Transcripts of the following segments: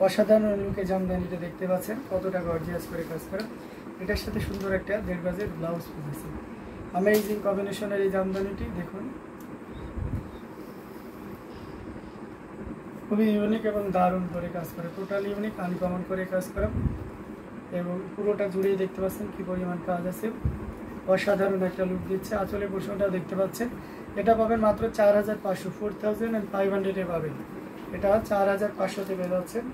অসাধারণ লুকে জামদানিটা দেখতে পাচ্ছেন, কতটা গর্জিয়াস করে কাজ করা। এটার সাথে সুন্দর একটা 1.5 গজের ব্লাউজ পিস আছে। অ্যামেজিং কম্বিনেশনের এই জামদানিটি দেখুন, খুবই ইউনিক এবং দারুণ করে কাজ করে, টোটালি ইউনিক, আনকমন করে কাজ করা এবং পুরোটা জুড়েই দেখতে পাচ্ছেন কি পরিমাণ কাজ আছে। অসাধারণ একটা লুক দিচ্ছে। আঁচলের পোর্শনটাও দেখতে পাচ্ছেন। এটা পাবেন মাত্র 4500, 4500 পাবেন। এটা 4500-তে পেয়ে যাচ্ছেন।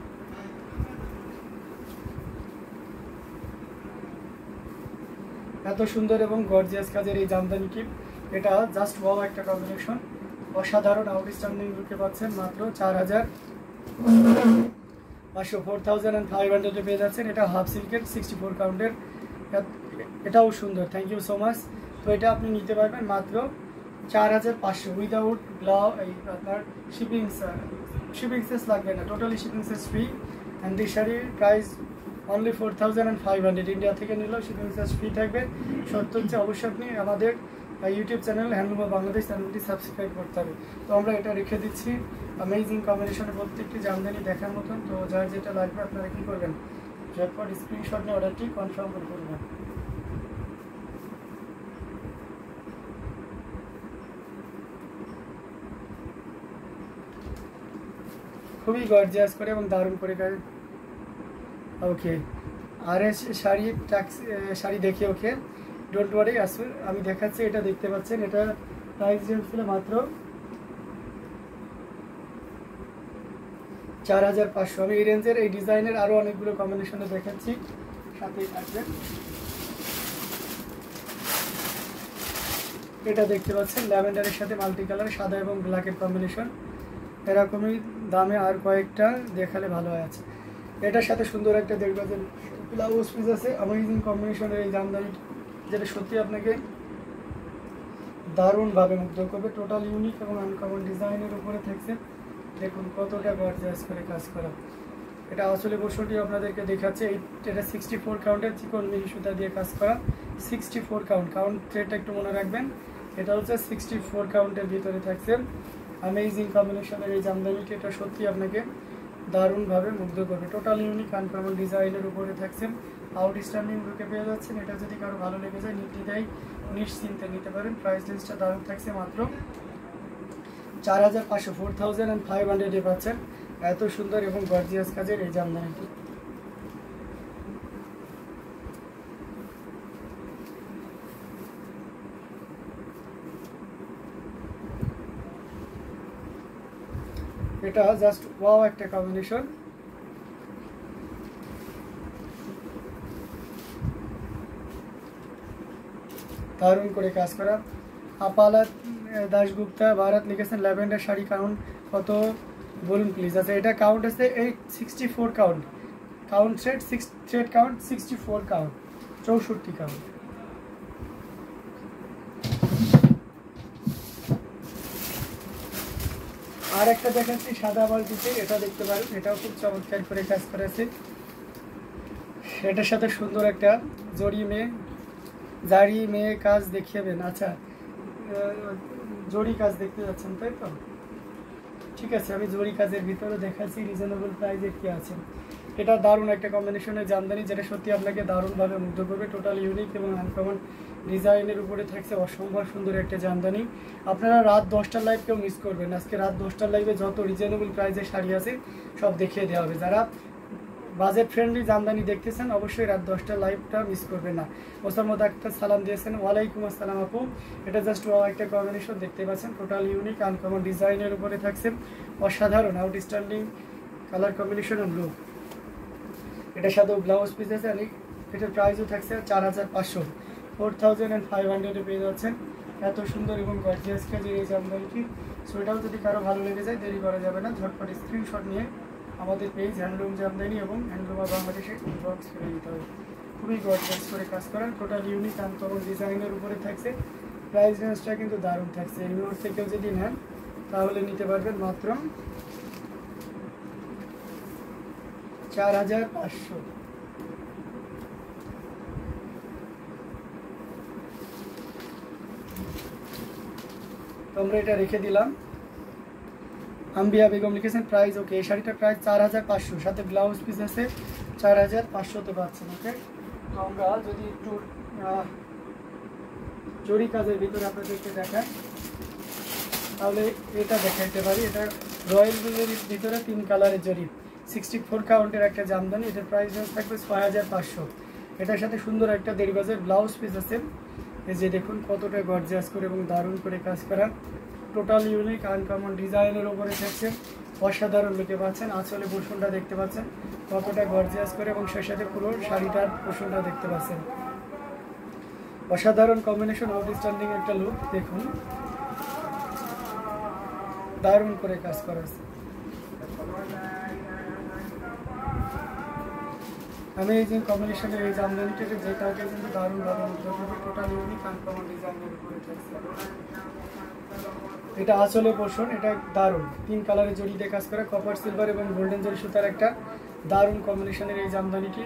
এত সুন্দর এবং গর্জিয়াস কাজের এই জামদানিটি, এটা জাস্ট ওয়াও একটা কম্বিনেশন। অসাধারণ আউটস্ট্যান্ডিং লুকে পাচ্ছেন মাত্র 4500, 4500 পেয়ে যাচ্ছেন। এটা হাফ সিল্কের 64 কাউন্টের, এটাও সুন্দর। Thank you so much. তো এটা আপনি নিতে পারবেন মাত্র 4500 উইদাউট এই আপনার শিপিং চার্জ লাগবে না, totally shipping charge free. And this শাড়ির প্রাইস অনলি 4500। ইন্ডিয়া থেকে নিলেও শিপিং চার্জ ফ্রি থাকবে। সত্য হচ্ছে অবশ্যই আপনি আমাদের ইউটিউব চ্যানেল হ্যান্ডলুম বাংলাদেশ চ্যানেলটি সাবস্ক্রাইব করতে হবে। তো আমরা এটা রেখে দিচ্ছি। অ্যামেজিং কম্বিনেশনে প্রত্যেকটি জামদানি দেখার মতন। তো যার যেটা লাগবে আপনারা কী করবেন, ঝটপট স্ক্রিনশট নিয়ে অর্ডারটি কনফার্ম করবেন। খুবই গর্জিয়াস করে এবং দারুণ করে কাজ। ওকে, আর শাড়ি দেখে ওকে ডোন্ট ওয়ারি, আসুন আমি দেখাচ্ছি। এটা দেখতে পাচ্ছেন, এটা প্রাইস রেঞ্জ ছিল মাত্র 4500। আমি এই রেঞ্জের এই ডিজাইনের আরও অনেকগুলো কম্বিনেশনে দেখাচ্ছি, সাথেই থাকবেন। এটা দেখতে পাচ্ছেন ল্যাভেন্ডারের সাথে মাল্টি কালার, সাদা এবং ব্ল্যাকের কম্বিনেশন। এরকমই দামে আর কয়েকটা দেখালে ভালো আছে। এটার সাথে সুন্দর একটা 1.5 গজের ব্লাউজ পিস আছে। অ্যামেজিং কম্বিনেশনের এই জামদানি, যেটা সত্যি আপনাকে দারুণভাবে মুগ্ধ করবে। টোটাল ইউনিক এবং আনকমন ডিজাইনের উপরে থাকছে। দেখুন কতটা গর্জিয়াস করে কাজ করা। এটা আসলে পোর্শনটি আপনাদেরকে দেখাচ্ছে। এটা 64 কাউন্টের চিকন মিহি সুতা দিয়ে কাজ করা। 64 কাউন্ট থ্রেডটা একটু মনে রাখবেন। এটা হচ্ছে 64 কাউন্টের ভিতরে থাকছে। অ্যামেজিং কম্বিনেশনের এই জামদানিটি, এটা সত্যি আপনাকে দারুণভাবে মুগ্ধ করবে। টোটাল ইউনিক আনকমন ডিজাইনের উপরে থাকছে। আউটস্ট্যান্ডিং লুকে পেয়ে যাচ্ছেন। এটা যদি কারো ভালো লেগে যায় নির্দ্বিধায় নিশ্চিন্তে নিতে পারেন। প্রাইস রেঞ্জটা দারুণ থাকছে, মাত্র 4500, 4500 পাচ্ছেন এত সুন্দর এবং গর্জিয়াস কাজের এই জামদানিটি। এটা জাস্ট ওয়াও একটা কম্বিনেশন। দারুণ করে কাজ করা। আপালা দাশগুপ্তা ভারত লিখেছেন ল্যাভেন্ডার শাড়ি কাউন্ট কত বলুন প্লিজ। আচ্ছা, এটা কাউন্ট আছে 64 count thread count 64 count, 64 count. আর একটা দেখাচ্ছি সাদা বালতিতে, এটা দেখতে পারেন। এটাও খুব চমৎকার করে কাজ করেছে। এটার সাথে সুন্দর একটা জারি মেয়ে কাজ দেখিয়েবেন। আচ্ছা, জরি কাজ দেখতে যাচ্ছেন তাই তো? ঠিক আছে, আমি জরি কাজের ভিতরে দেখাচ্ছি রিজনেবল প্রাইসে কি আছে। এটা দারুণ একটা কম্বিনেশনের জামদানি, যেটা সত্যি আপনাকে দারুণভাবে মুগ্ধ করবে। টোটাল ইউনিক এবং আনকমন ডিজাইনের উপরে থাকছে অসম্ভব সুন্দর একটা জামদানি। আপনারা রাত 10টার লাইভ কেউ মিস করবেন। আজকে রাত 10টার লাইভে যত রিজনেবল প্রাইসের শাড়ি আছে সব দেখিয়ে দেওয়া হবে। যারা বাজেট ফ্রেন্ডলি জামদানি দেখতেছেন অবশ্যই রাত 10টার লাইভটা মিস করবেন না। মোসাম্মদ আক্তার সালাম দিয়েছেন, ওয়ালাইকুম আসসালাম আপু। এটা জাস্ট একটা কম্বিনেশন দেখতে পাচ্ছেন। টোটাল ইউনিক আনকমন ডিজাইনের উপরে থাকছে অসাধারণ outstanding colour combination and look. এটার সাথেও ব্লাউজ পিস আছে। এটার প্রাইসও থাকছে 4500, 4500 পেয়ে যাচ্ছেন। এত সুন্দর এবং গর্জিয়াস কাজের এই জামদানিটি। সো এটাও যদি কারো ভালো লেগে যায় দেরি করা যাবে না, ঝটপট স্ক্রিনশট নিয়ে আমাদের পেজ হ্যান্ডলুম জামদানি এবং হ্যান্ডলুম বাংলাদেশে ইনবক্স করে দিতে হবে। খুবই গর্জিয়াস করে কাজ করেন। টোটাল ইউনিক আনকমন ডিজাইনের উপরে থাকছে। প্রাইস রেঞ্জটা কিন্তু দারুণ থাকছে। এই নোট থেকেও যদি নেন তাহলে নিতে পারবেন মাত্র 4500। তো আমরা এটা রেখে দিলাম। আম্বিয়া বেগম লিখেছেন প্রাইস ওকে। এই শাড়িটার প্রাইস 4500, সাথে ব্লাউজ পিস আছে 4500-তে পাচ্ছেন। ওকে, তো আমরা যদি একটু জরি কাজের ভিতরে আপনাদেরকে দেখাই তাহলে এটা দেখাইতে পারি। এটা রয়্যাল ব্লুর ভিতরে 3 কালারের জরি, 64 কাউন্টের একটা জামদানি। এটার প্রাইস থাকবে 6500। এটার সাথে সুন্দর একটা দেড় ব্লাউজ পিস আছে। এই যে দেখুন কতটা গর্জিয়াস করে এবং দারুণ করে কাজ করা, টোটাল ইউনিক আনকমন ডিজাইনের উপরে থাকছে, অসাধারণ লুকে পাচ্ছেন। আঁচলে পোর্শনটা দেখতে পাচ্ছেন কতটা গর্জিয়াস করে, এবং সেই সাথে পুরো শাড়িটার পোর্শনটা দেখতে পাচ্ছেন। অসাধারণ কম্বিনেশন, আউটস্ট্যান্ডিং একটা লুক। দেখুন দারুণ করে কাজ করা আছে। আমি এই যে কম্বিনেশনের এই জামদানিটা যে কাউকে কিন্তু দারুণভাবে মুগ্ধ করবে, টোটাল ইউনিক আনকমন ডিজাইনের উপরে থাকছে। এটা আঁচলে পোর্শন, এটা দারুণ 3 কালারের জড়ি দিয়ে কাজ করা, কপার সিলভার এবং গোল্ডেন জরি সুতার একটা দারুণ কম্বিনেশনের এই জামদানিটি,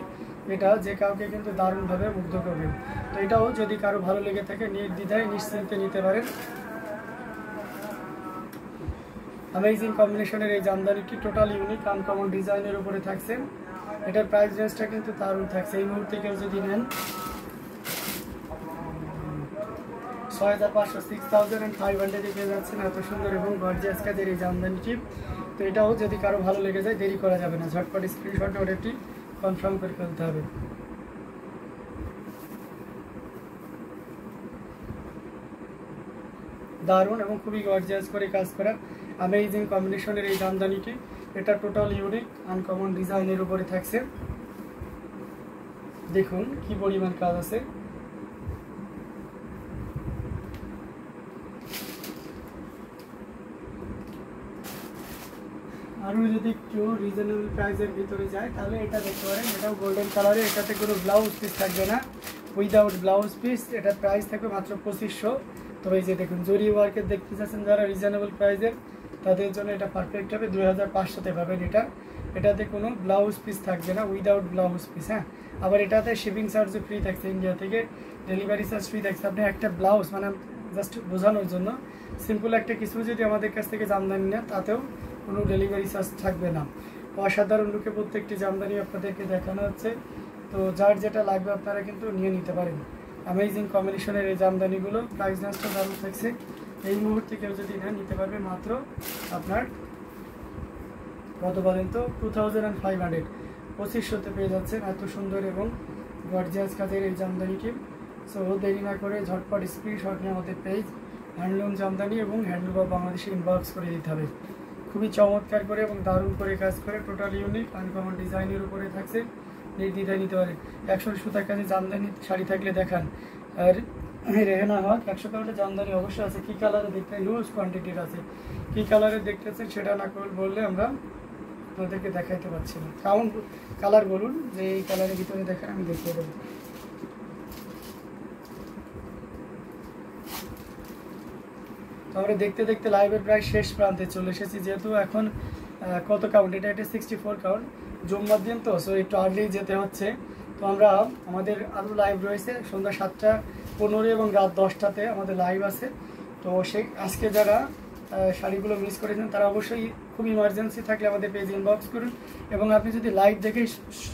এটা যে কাউকে কিন্তু দারুণভাবে মুগ্ধ করবে। তো এটাও যদি কারো ভালো লেগে থাকে নির্দ্বিধায় নিশ্চিন্তে নিতে পারেন। অ্যামেজিং কম্বিনেশনের এই জামদানিটি টোটাল ইউনিক আনকমন ডিজাইনের উপরে থাকছে। এটার প্রাইস রেঞ্জটা কিন্তু দারুণ থাকছে। এই মুহূর্তে কেউ যদি নেন 6500, 6500 পেয়ে যাচ্ছেন এত সুন্দর এবং গর্জিয়াস কাজের এই জামদানিটি। তো এটাও যদি কারো ভালো লেগে যায় দেরি করা যাবে না, ঝটপট স্ক্রিনশট অর্ডারটি কনফার্ম করে ফেলতে হবে। দারুণ এবং খুবই গর্জিয়াস করে কাজ করা অ্যামেজিং কম্বিনেশনের এই জামদানিটি, এটা টোটাল ইউনিক আনকমন ডিজাইনের উপরে থাকছে। দেখুন কি পরিমাণ কাজ আছে। আরও যদি একটু রিজনেবল প্রাইসের ভিতরে যায় তাহলে এটা দেখতে পারেন, এটাও গোল্ডেন কালারে, এটাতে কোনো ব্লাউজ পিস থাকবে না, উইদাউট ব্লাউজ পিস। এটার প্রাইস থাকবে মাত্র 2500। তো এই যে দেখুন জরি ওয়ার্কের দেখতে চাচ্ছেন যারা রিজনেবল প্রাইসের, তাদের জন্য এটা পারফেক্ট হবে। 2500-তে পাবেন এটা। এটাতে কোনো ব্লাউজ পিস থাকবে না, উইদাউট ব্লাউজ পিস। হ্যাঁ, আবার এটাতে শিপিং চার্জও ফ্রি থাকছে, ইন্ডিয়া থেকে ডেলিভারি চার্জ ফ্রি থাকছে। আপনি একটা ব্লাউজ মানে জাস্ট বোঝানোর জন্য সিম্পল একটা কিছু যদি আমাদের কাছ থেকে জামদানি নেন তাতেও কোনো ডেলিভারি চার্জ থাকবে না। অসাধারণ লুকে প্রত্যেকটি জামদানি আপনাদেরকে দেখানো হচ্ছে। তো যার যেটা লাগবে আপনারা কিন্তু নিয়ে নিতে পারেন। অ্যামেজিং কম্বিনেশনের এই জামদানিগুলো প্রাইস রেঞ্জটা দারুণ থাকছে। এই মুহূর্তে কেউ যদি নেন নিতে পারবে মাত্র আপনার কত বলেন তো 2500, 2500-তে পেয়ে যাচ্ছেন এত সুন্দর এবং গর্জিয়াস কাজের এই জামদানিটি। সো দেরি না করে ঝটপট স্ক্রিনশট নিয়ে আমাদের পেজ হ্যান্ডলুম জামদানি এবং হ্যান্ডলুম অফ বাংলাদেশে ইনবক্স করে দিতে হবে। খুবই চমৎকার করে এবং দারুণ করে কাজ করে, টোটাল ইউনিক আনকমন ডিজাইনের উপরে থাকছে, নির্দ্বিধায় নিতে পারে। 100 সুতার কাছে জামদানি শাড়ি থাকলে দেখান। আর রেহেনা হক 100 কালারের জামদানি অবশ্যই আছে। কী কালারে দেখতে হিউজ কোয়ান্টিটির আছে, কী কালারে দেখতেছেন সেটা না বললে আমরা আপনাদেরকে দেখাইতে পারছি না। কাউন্ট কালার বলুন যে এই কালারের ভিতরে দেখেন, আমি দেখিয়ে দেবো। তো আমরা দেখতে দেখতে লাইভের প্রায় শেষ প্রান্তে চলে এসেছি। যেহেতু এখন কত কাউন্ট, এটা 64 কাউন্ট, জুম্মার দিন তো, সো একটু আর্লি যেতে হচ্ছে। তো আমরা আমাদের আরও লাইভ রয়েছে সন্ধ্যা 7:15 এবং রাত 10টাতে আমাদের লাইভ আছে। তো আজকে যারা শাড়িগুলো মিস করেছেন তারা অবশ্যই খুব ইমার্জেন্সি থাকলে আমাদের পেজ ইনবক্স করুন, এবং আপনি যদি লাইভ দেখে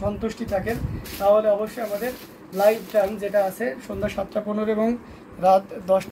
সন্তুষ্টি থাকেন তাহলে অবশ্যই আমাদের লাইভ টাইম যেটা আছে সন্ধ্যা 7:15 এবং রাত 10